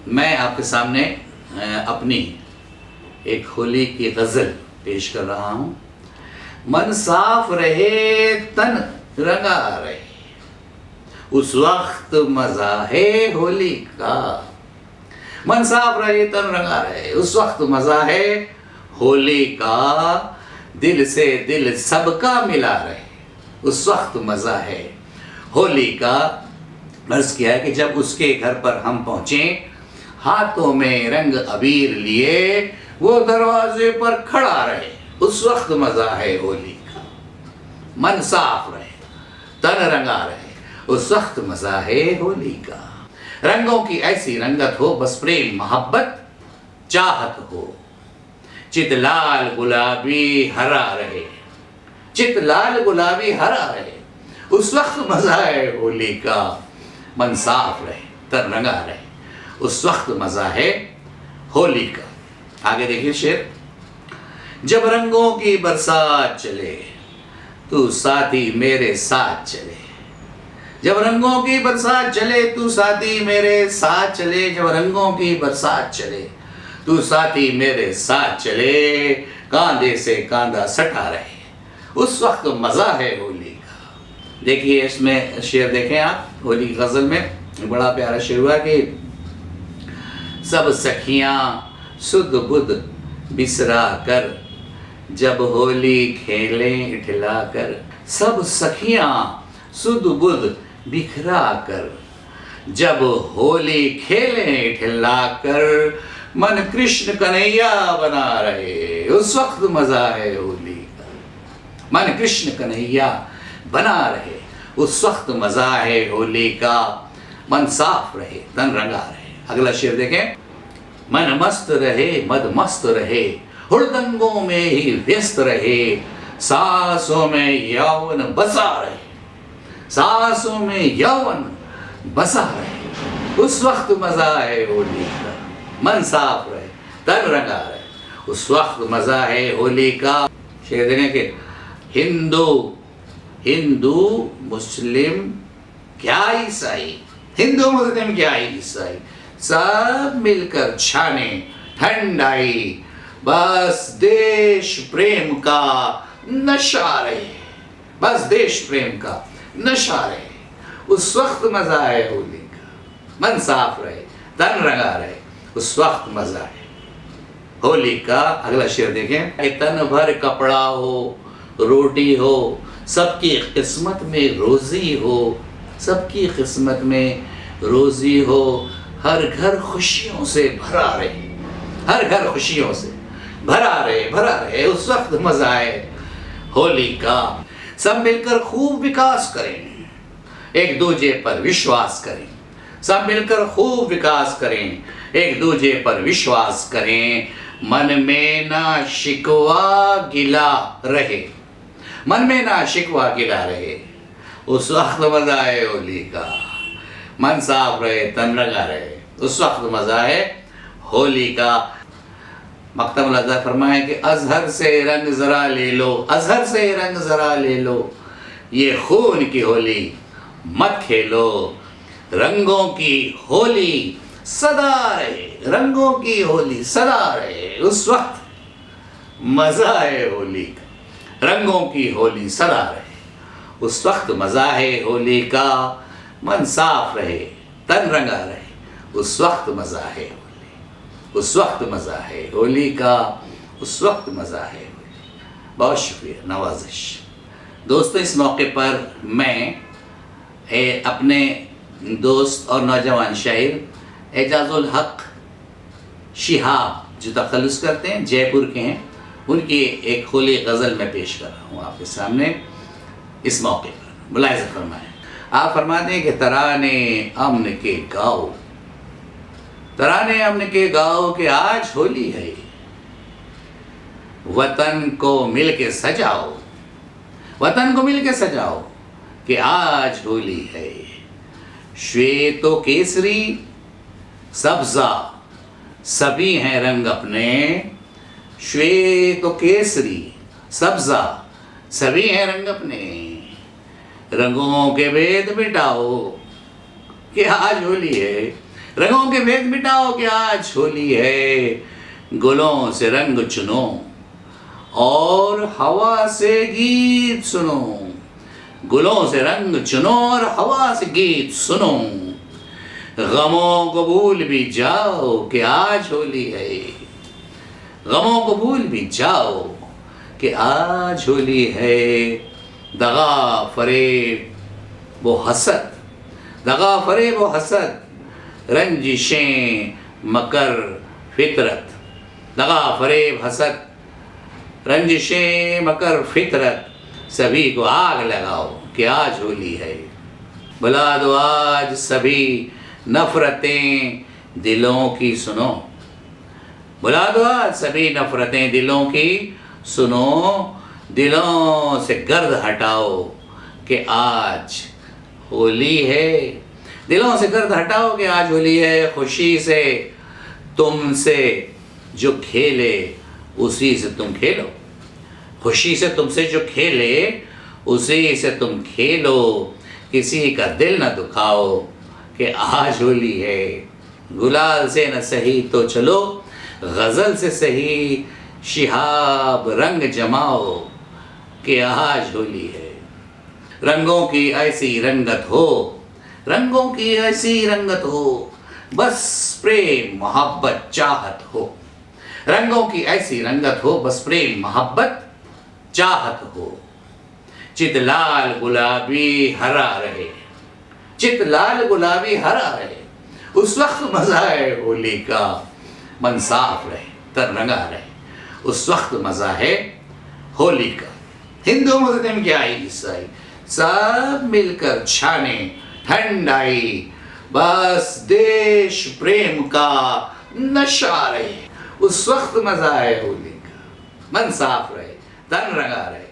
मैं आपके सामने अपनी एक होली की गज़ल पेश कर रहा हूँ। मन साफ रहे तन रंगा रहे, उस वक्त मज़ा है होली का। मन साफ रहे तन रंगा रहे, उस वक्त मज़ा है होली का। दिल से दिल सबका मिला रहे, उस वक्त मज़ा है होली का। अर्ज़ किया है कि जब उसके घर पर हम पहुँचे, हाथों में रंग अबीर लिए वो दरवाजे पर खड़ा रहे, उस वक्त मज़ा है होली का। मन साफ रहे तन रंगा रहे, उस वक्त मज़ा है होली का। रंगों की ऐसी रंगत हो, बस प्रेम मोहब्बत चाहत हो। चित लाल गुलाबी हरा रहे, चित लाल गुलाबी हरा रहे, उस वक्त मज़ा है होली का। मन साफ रहे तन रंगा रहे, उस वक्त मज़ा है होली का। आगे देखिए शेर। जब रंगों की बरसात चले, तू साथी मेरे साथ चले। जब रंगों की बरसात चले, तू साथी मेरे साथ चले। जब रंगों की बरसात चले, तू साथी मेरे साथ चले। कांधे से कांधा सटा रहे, उस वक्त मज़ा है होली का। देखिए इसमें शेर देखें आप, होली की गज़ल में बड़ा प्यारा शेर हुआ कि सब सखियाँ सुध बुध बिसरा कर, जब होली खेलें इठला कर। सब सखियाँ सुध बुध बिखरा कर, जब होली खेलें इठला कर। मन कृष्ण कन्हैया बना रहे, उस वक्त मज़ा है होली का। मन कृष्ण कन्हैया बना रहे, उस वक्त मज़ा है होली का। मन साफ रहे तन रंगा रहे। अगला शेर देखें। मन मस्त रहे मद मस्त रहे, हुड़दंगों में ही व्यस्त रहे। सांसों में यौवन बसा रहे, सांसों में यौवन बसा रहे, उस वक्त मज़ा है होली का। मन साफ रहे तन रंगा रहे, उस वक्त मज़ा है होली का। शेर देखें कि हिंदू हिंदू मुस्लिम क्या ईसाई, हिंदू मुस्लिम क्या ईसाई, सब मिलकर छाने ठंडाई। बस देश प्रेम का नशा रहे, बस देश प्रेम का नशा रहे, उस वक्त मज़ा है होली का। मन साफ रहे तन रंगा रहे, उस वक्त मज़ा है होली का। अगला शेर देखें। तन भर कपड़ा हो रोटी हो, सबकी किस्मत में रोज़ी हो, सबकी किस्मत में रोज़ी हो। हर घर खुशियों से भरा रहे, हर घर खुशियों से भरा रहे, उस वक्त मज़ा है होली का। सब मिलकर खूब विकास करें, एक दूजे पर विश्वास करें। सब मिलकर खूब विकास करें, एक दूजे पर विश्वास करें। मन में ना शिकवा गिला रहे, मन में ना शिकवा गिला रहे, उस वक्त मज़ा है होली का। मन साफ रहे तन रंगा रहे, उस वक्त मज़ा है होली का। मकतमुल अज़हर फरमाए कि अज़हर से रंग ज़रा ले लो, अज़हर से रंग ज़रा ले लो, ये खून की होली मत खेलो। रंगों की होली सदा रहे, रंगों की होली सदा रहे, उस वक्त मज़ा है होली का। रंगों की होली सदा रहे, उस वक्त मज़ा है होली का। मन साफ रहे तन रंगा रहे, उस वक्त मज़ा है होली, उस वक्त मज़ा है होली का, उस वक्त मज़ा है होली। बहुत शुक्रिया, नवाजिश। दोस्तों, इस मौके पर मैं अपने दोस्त और नौजवान शायर एजाजुल हक शिहाब जो तखल्लुस करते हैं, जयपुर के हैं, उनकी एक होली गज़ल में पेश कर रहा हूँ आपके सामने इस मौके पर। मुलाहिज़ा फरमाएं। आप फरमाते हैं कि तराने अमन के गाओ, तराने अमन के गाओ कि आज होली है। वतन को मिल के सजाओ, वतन को मिल के सजाओ कि आज होली है। श्वेतो केसरी सब्ज़ा सभी हैं रंग अपने, श्वेतो केसरी सब्ज़ा सभी हैं रंग अपने। रंगों के भेद मिटाओ कि आज होली है, रंगों के भेद मिटाओ कि आज होली है, गुलों से रंग चुनो और हवा से गीत सुनो। गुलों से रंग चुनो और हवा से गीत सुनो। गमों को भूल भी जाओ कि आज होली है। गमों को भूल भी जाओ कि आज होली है। दगा फरेब वो हसद, दगा फरेब वो हसद, रंजिशें मकर फितरत। दगा फरेब हसद, रंजिशें मकर फितरत, सभी को आग लगाओ कि आज होली है। बुला दो आज सभी नफरतें दिलों की सुनो। बुला दो आज सभी नफरतें दिलों की सुनो। दिलों से गर्द हटाओ कि आज होली है। दिलों से गर्द हटाओ कि आज होली है। खुशी से तुमसे जो खेले उसी से तुम खेलो। खुशी से तुमसे जो खेले उसी से तुम खेलो। किसी का दिल न दुखाओ कि आज होली है। गुलाल से न सही तो चलो, गज़ल से सही शिहाब रंग जमाओ कि आज होली है। रंगों की ऐसी रंगत हो, रंगों की ऐसी रंगत हो, बस प्रेम मोहब्बत चाहत हो। रंगों की ऐसी रंगत हो, बस प्रेम मोहब्बत चाहत हो। चित लाल गुलाबी हरा रहे, चित लाल गुलाबी हरा रहे, उस वक्त मजा है होली का। मन साफ रहे तन रंगा रहे, उस वक्त मजा है होली का। हिंदू मुस्लिम क्या ईसाई सब मिलकर छाने ठंडाई, बस देश प्रेम का नशा रहे, उस वक्त मजा है होली का। मन साफ रहे तन रंगा रहे,